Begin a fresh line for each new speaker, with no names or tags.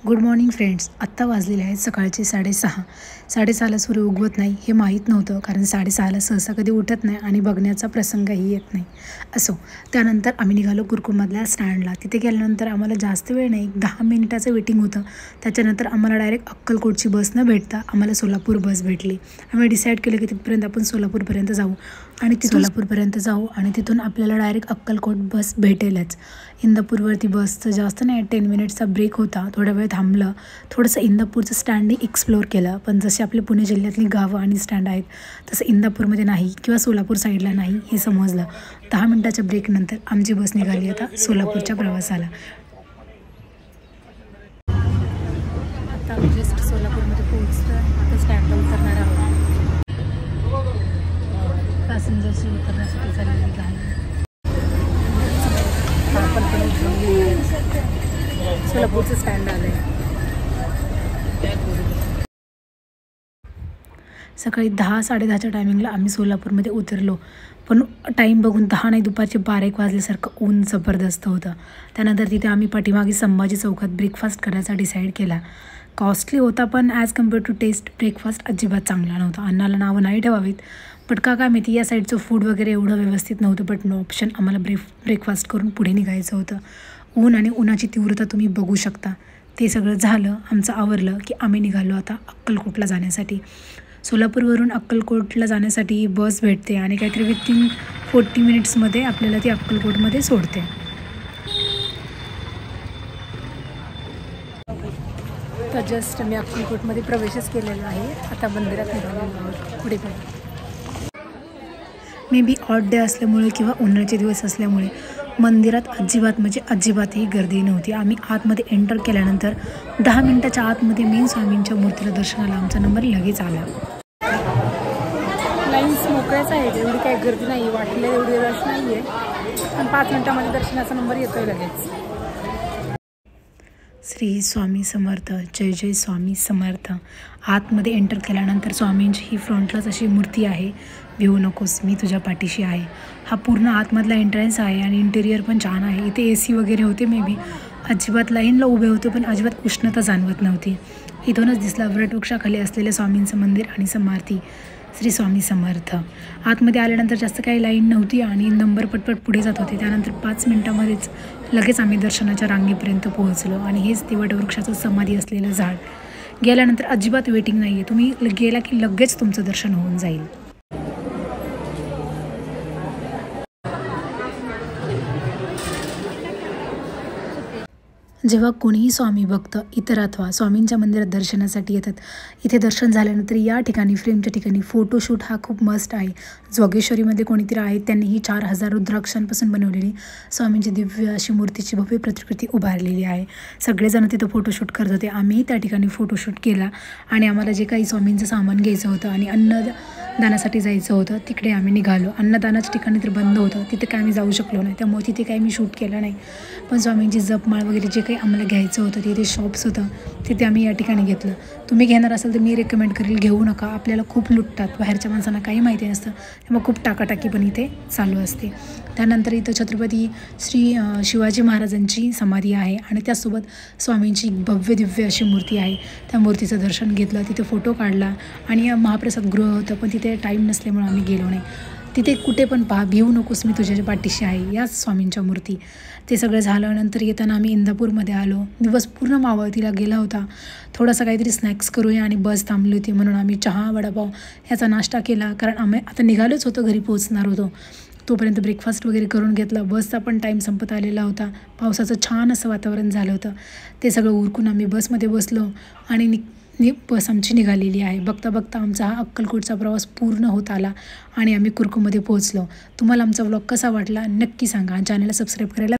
Good morning friends. आत्ता वाजलेले आहेत सकाळचे 6:30. 6:30ला सूर्य उगवत नाही हे माहीत नव्हतं, कारण 6:30ला सहसा कधी उठत नाही आणि बघण्याचा प्रसंगही येत नाही. असो, त्यानंतर आम्ही निघालो कुरकुममधल्या स्टँडला. तिथे गेल्यानंतर आम्हाला जास्त वेळ नाही, 10 मिनिटाचं वेटिंग होतं. त्याच्यानंतर आम्हाला डायरेक्ट अक्कलकोटची बस न भेटता आम्हाला सोलापूर बस भेटली. आम्ही डिसाईड केलं की तिथपर्यंत आपण सोलापूरपर्यंत जाऊ आणि सोलापूरपर्यंत जाऊ आणि तिथून आपल्याला डायरेक्ट अक्कलकोट बस भेटेलच. इंदापूरवरती बसचं जास्त नाही, 10 मिनिट्सचा ब्रेक होता. थोडा वेळ थांबलं, थोडंसं इंदापूरचं स्टँडही एक्सप्लोअर केलं. पण जसे आपले पुणे जिल्ह्यातली गावं आणि स्टँड आहेत तसं इंदापूरमध्ये नाही किंवा सोलापूर साईडला नाही हे समजलं. 10 मिनिटाच्या ब्रेकनंतर आमची बस निघाली आता सोलापूरच्या प्रवासाला. आता आम्ही जस्ट सोलापूरमध्ये पोहोचतो. आता स्टँडला उतरणार आहोत. पॅसेंजर्सची उतरण्यासाठी चाललेली गाडी सोलापूरचं स्टँड आलं आहे. सकाळी 10-10:30च्या टायमिंगला आम्ही सोलापूरमध्ये उतरलो. पण टाईम बघून 10 नाही, दुपारचे 12-1 वाजल्यासारखं ऊन जबरदस्त होतं. त्यानंतर तिथे आम्ही पाठीमागे संभाजी चौकात ब्रेकफास्ट करायचा डिसाईड केला. कॉस्टली होता, पण as compare to test breakfast अजिबात चांगला नव्हता. अन्नाला नावं नाही ठेवावीत, बट काय माहिती या साईडचं फूड वगैरे एवढं व्यवस्थित नव्हतं. बट नो ऑप्शन, आम्हाला ब्रेकफास्ट करून पुढे निघायचं होतं. ऊन आणि उन्हाची तीव्रता तुम्ही बघू शकता. ते सगळं झालं, आमचं आवरलं की आम्ही निघालो आता अक्कलकोटला जाण्यासाठी. सोलापूरवरून अक्कलकोटला जाण्यासाठी बस भेटते आणि काहीतरी विथिन 40 मिनिट्समध्ये आपल्याला ती अक्कलकोटमध्ये सोडते. तर जस्ट मी अक्कलकोटमध्ये प्रवेशच केलेला आहे. आता मंदिरात निघालेलो आहोत पुढे पुढे. मे बी ऑड डे असल्यामुळे किंवा उन्हाळ्याचे दिवस असल्यामुळे मंदिरात अजिबातही गर्दी नव्हती. आम्ही आतमध्ये एंटर केल्यानंतर 10 मिनिटाच्या आतमध्ये मेन स्वामींच्या मूर्तीला दर्शनाला आमचा नंबर लगेच आला. लाईन्स मोकळ्याच आहेत, एवढी काही गर्दी नाही, वाटलं एवढी रश नाही आहे. पण 5 मिनिटामध्ये दर्शनाचा नंबर येतो आहे लगेच. श्री स्वामी समर्थ, जय जय स्वामी समर्थ. आतमध्ये एंटर केल्यानंतर स्वामींची ही फ्रंटलाच अशी मूर्ती आहे. भिवू नकोस, मी तुझ्या पाठीशी आहे. हा पूर्ण आतमधला एंट्रन्स आहे आणि इंटेरियर पण छान आहे. इथे AC वगैरे होते मे बी. अजिबात लाईनला उभे होते पण अजिबात उष्णता जाणवत नव्हती. इथूनच दिसला वटवृक्षाखाली असलेले स्वामींचं मंदिर आणि समारती श्री स्वामी समर्थ. आतमध्ये आल्यानंतर जास्त काही लाईन नव्हती आणि नंबर पटपट पुढे जात होते. त्यानंतर 5 मिनिटामध्येच लगेच आम्ही दर्शनाच्या रांगेपर्यंत पोहोचलो आणि हेच ते वटवृक्षाचं समाधी असलेलं झाड. गेल्यानंतर अजिबात वेटिंग नाही आहे, तुम्ही गेला की लगेच तुमचं दर्शन होऊन जाईल. जेव्हा कोणीही स्वामी भक्त इतर अथवा स्वामींच्या मंदिरात दर्शनासाठी येतात, इथे दर्शन झाल्यानंतर या ठिकाणी फ्रेमच्या ठिकाणी फोटोशूट हा खूप मस्ट आहे. जोगेश्वरीमध्ये कोणीतरी आहेत, त्यांनी ही 4000 रुद्राक्षांपासून बनवलेली स्वामींची दिव्य अशी मूर्तीची भव्य प्रतिकृती उभारलेली आहे. सगळेजण तिथं फोटोशूट करत होते. आम्हीही त्या ठिकाणी फोटोशूट केला आणि आम्हाला जे काही स्वामींचं सामान घ्यायचं होतं आणि अन्नदानासाठी जायचं होतं तिकडे आम्ही निघालो. अन्नदानाच्या ठिकाणी तर बंद होतं, तिथे काय आम्ही जाऊ शकलो नाही, त्यामुळे तिथे काही मी शूट केलं नाही. पण स्वामींची जपमाळ वगैरे जे काही आम्हाला घ्यायचं होतं तिथे शॉप्स होतं, तिथे आम्ही या ठिकाणी घेतलं. तुम्ही घेणार असाल तर मी रेकमेंड करेल, घेऊ नका. आपल्याला खूप लुटतात, बाहेरच्या माणसांना काही माहिती नसतं, त्यामुळे खूप टाकाटाकी पण इथे चालू असते. त्यानंतर इथं छत्रपती श्री शिवाजी महाराजांची समाधी आहे आणि त्यासोबत स्वामींची भव्य दिव्य अशी मूर्ती आहे. त्या मूर्तीचं दर्शन घेतलं, तिथे फोटो काढला आणि महाप्रसाद गृह होतं, पण तिथे टाईम नसल्यामुळे आम्ही गेलो नाही. तिथे कुठे पण पहा, भिवू नकोस, मी तुझ्या पाठीशी आहे, याच स्वामींच्या मूर्ती. ते सगळं झालं. नंतर येताना आम्ही इंदापूरमध्ये आलो. दिवस पूर्ण मावळतीला गेला होता. थोडासा काहीतरी स्नॅक्स करूया आणि बस थांबली होती म्हणून आम्ही चहा वडापाव ह्याचा नाश्ता केला, कारण आम्ही आता निघालोच होतो, घरी पोहोचणार होतो. तोपर्यंत ब्रेकफास्ट वगैरे करून घेतला. बसचा पण टाईम संपत आलेला होता. पावसाचं छान असं वातावरण झालं होतं. ते सगळं उरकून आम्ही बसमध्ये बसलो आणि बस आमची निघालेली आहे. बघता बघता आमचा हा अक्कलकोटचा प्रवास पूर्ण होत आला आणि आम्ही कुरकुममध्ये पोहोचलो. तुम्हाला आमचा व्लॉग कसा वाटला नक्की सांगा. चॅनलला सबस्क्राईब करायला